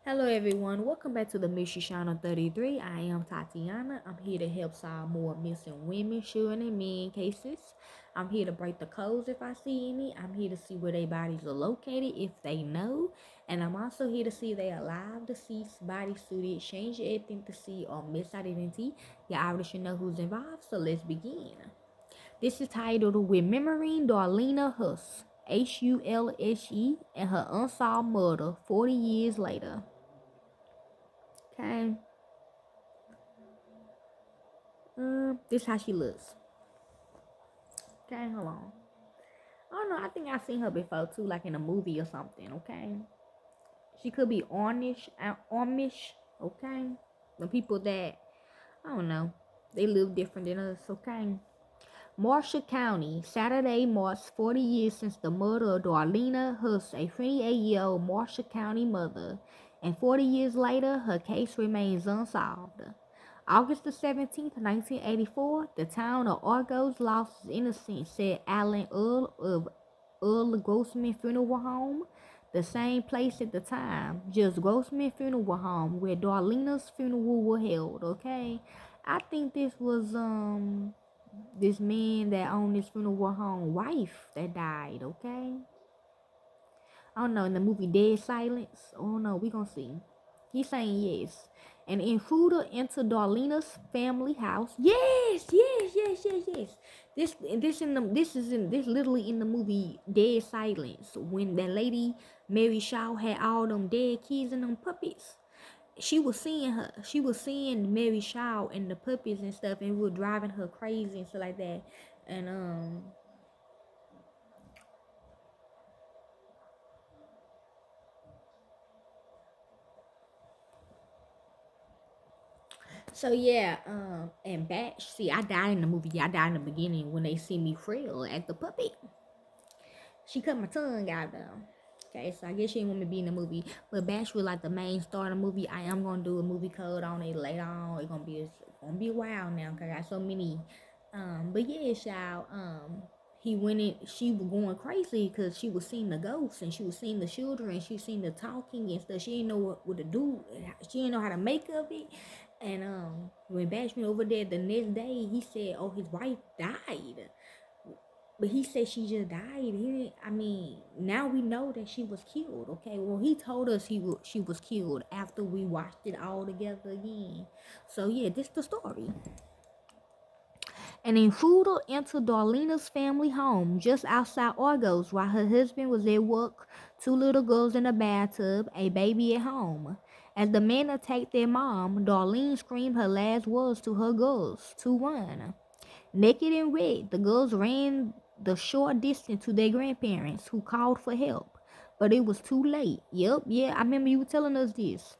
Hello everyone, welcome back to the Mystery Channel 33. I am Tatiana. I'm here to help solve more missing women, children, and men cases. I'm here to break the codes if I see any. I'm here to see where their bodies are located if they know. And I'm also here to see if they are alive, deceased, body suited, change ethnicity, or misidentity. You already should know who's involved, so let's begin. This is titled Remembering Darlene Hulse, Hulse, and her unsolved murder 40 years later. Okay. This how she looks. Okay, hold on. I don't know. I think I've seen her before too, like in a movie or something. Okay. She could be Ornish, Amish. Okay. The people that I don't know, they live different than us. Okay. Marshall County, Saturday marks 40 years since the murder of Darlene Hulse, a 28-year-old Marshall County mother, and 40 years later, her case remains unsolved. August the 17th, 1984, the town of Argos lost its innocence, said Alan Earl of Earl Grossman Funeral Home, the same place at the time, just Grossman Funeral Home, where Darlene's funeral was held, okay? I think this was, this man that owned this funeral home wife that died, okay? I don't know, in the movie Dead Silence. Oh no, we gonna see. He's saying yes. An intruder into Darlene's family house. Yes, yes, yes, yes, yes. This literally in the movie Dead Silence when that lady Mary Shaw had all them dead kids and them puppets. She was seeing Mary Shaw and the puppies and stuff, and it was driving her crazy and stuff like that. And So yeah, and Batch, see, I died in the movie. I died in the beginning when they see me frail at the puppet. She cut my tongue out though. Okay, so I guess she didn't want me to be in the movie. But Batch was like the main star of the movie. I am gonna do a movie code on it later on. It's gonna be a while now because I got so many. But yeah, y'all. He went in. She was going crazy because she was seeing the ghosts and she was seeing the children. She seen the talking and stuff. She didn't know what to do. She didn't know how to make of it. And when Batch went over there the next day, he said, "Oh, his wife died." But he said she just died. I mean, now we know that she was killed. Okay, well, he told us she was killed after we watched it all together again. So yeah, this the story. An intruder entered Darlene's family home just outside Argos while her husband was at work. Two little girls in a bathtub, a baby at home. As the men attacked their mom, Darlene screamed her last words to her girls to run. Naked and red, the girls ran the short distance to their grandparents, who called for help. But it was too late. Yep, yeah, I remember you telling us this.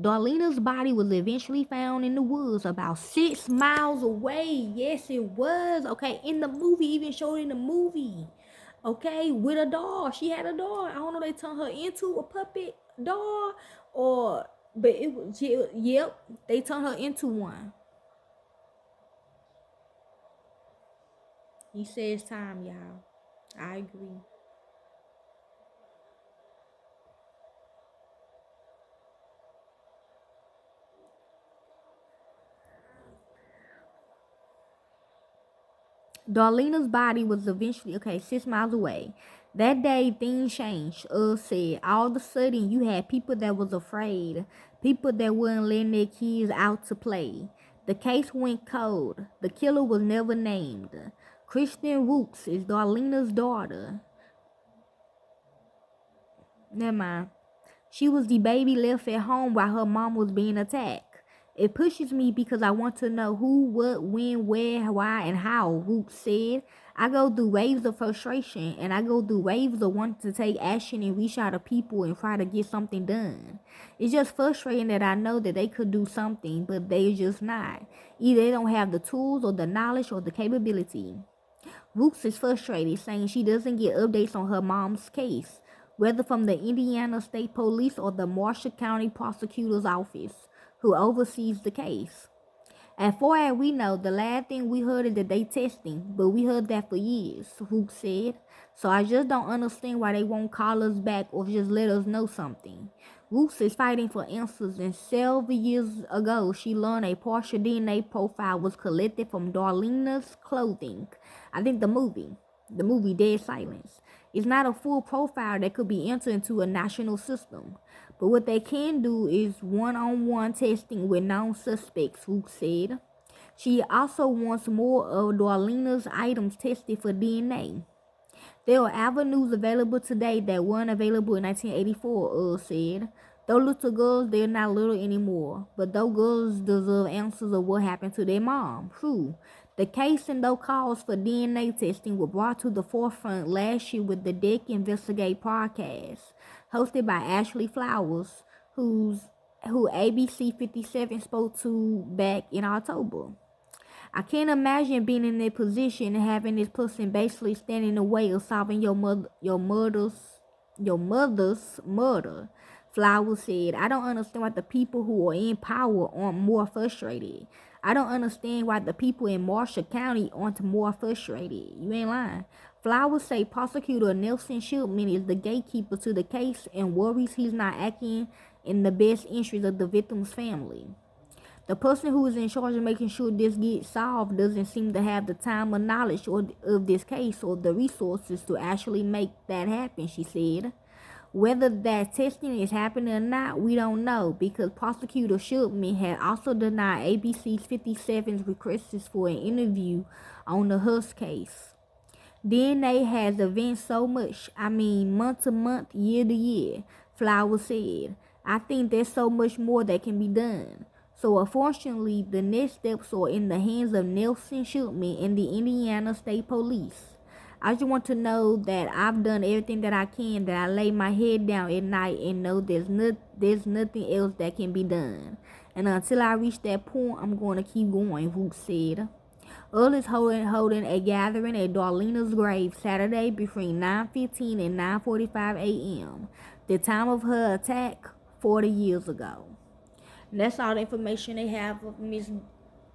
Darlena's body was eventually found in the woods about 6 miles away. Yes, it was. Okay, in the movie, even showed in the movie. Okay, with a doll. She had a doll. I don't know, they turned her into a puppet doll or, but it was, yep, they turned her into one. He says time, y'all. I agree. Darlena's body was eventually, okay, 6 miles away. That day, things changed. Said all of a sudden you had people that was afraid, people that wouldn't letting their kids out to play. The case went cold. The killer was never named. Kristen Rooks is Darlena's daughter. Never mind. She was the baby left at home while her mom was being attacked. It pushes me because I want to know who, what, when, where, why, and how, Root said. I go through waves of frustration and I go through waves of wanting to take action and reach out to people and try to get something done. It's just frustrating that I know that they could do something, but they're just not. Either they don't have the tools or the knowledge or the capability. Rooks is frustrated, saying she doesn't get updates on her mom's case, whether from the Indiana State Police or the Marshall County Prosecutor's Office, who oversees the case. As far as we know, the last thing we heard is that they testing, but we heard that for years, Rooks said. So I just don't understand why they won't call us back or just let us know something. Roots is fighting for answers, and several years ago, she learned a partial DNA profile was collected from Darlene's clothing. I think the movie Dead Silence, is not a full profile that could be entered into a national system. But what they can do is one-on-one testing with known suspects, Roots said. She also wants more of Darlene's items tested for DNA. There are avenues available today that weren't available in 1984, said. Those little girls, they're not little anymore, but those girls deserve answers of what happened to their mom. True. The case and those calls for DNA testing were brought to the forefront last year with the Dick Investigate podcast, hosted by Ashley Flowers, who ABC 57 spoke to back in October. I can't imagine being in that position and having this person basically stand in the way of solving your mother's murder. Flowers said, I don't understand why the people who are in power aren't more frustrated. I don't understand why the people in Marshall County aren't more frustrated. You ain't lying. Flowers say prosecutor Nelson Shipman is the gatekeeper to the case and worries he's not acting in the best interest of the victim's family. The person who is in charge of making sure this gets solved doesn't seem to have the time or knowledge of this case or the resources to actually make that happen, she said. Whether that testing is happening or not, we don't know, because Prosecutor Shipman had also denied ABC's 57's requests for an interview on the Hulse case. DNA has advanced so much, month to month, year to year, Flowers said. I think there's so much more that can be done. So unfortunately, the next steps are in the hands of Nelson Shipman and the Indiana State Police. I just want to know that I've done everything that I can, that I lay my head down at night and know there's nothing else that can be done. And until I reach that point, I'm going to keep going, Root said. Is holding a gathering at Darlene's grave Saturday between 9:15 and 9:45 a.m., the time of her attack 40 years ago. And that's all the information they have of Miss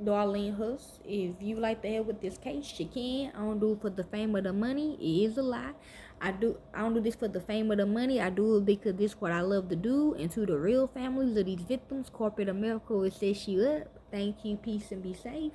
Darlene Hulse. If you like to help with this case, you can. I don't do it for the fame or the money. It is a lie. I don't do this for the fame or the money. I do it because this is what I love to do. And to the real families of these victims, corporate America will set you up. Thank you, peace, and be safe.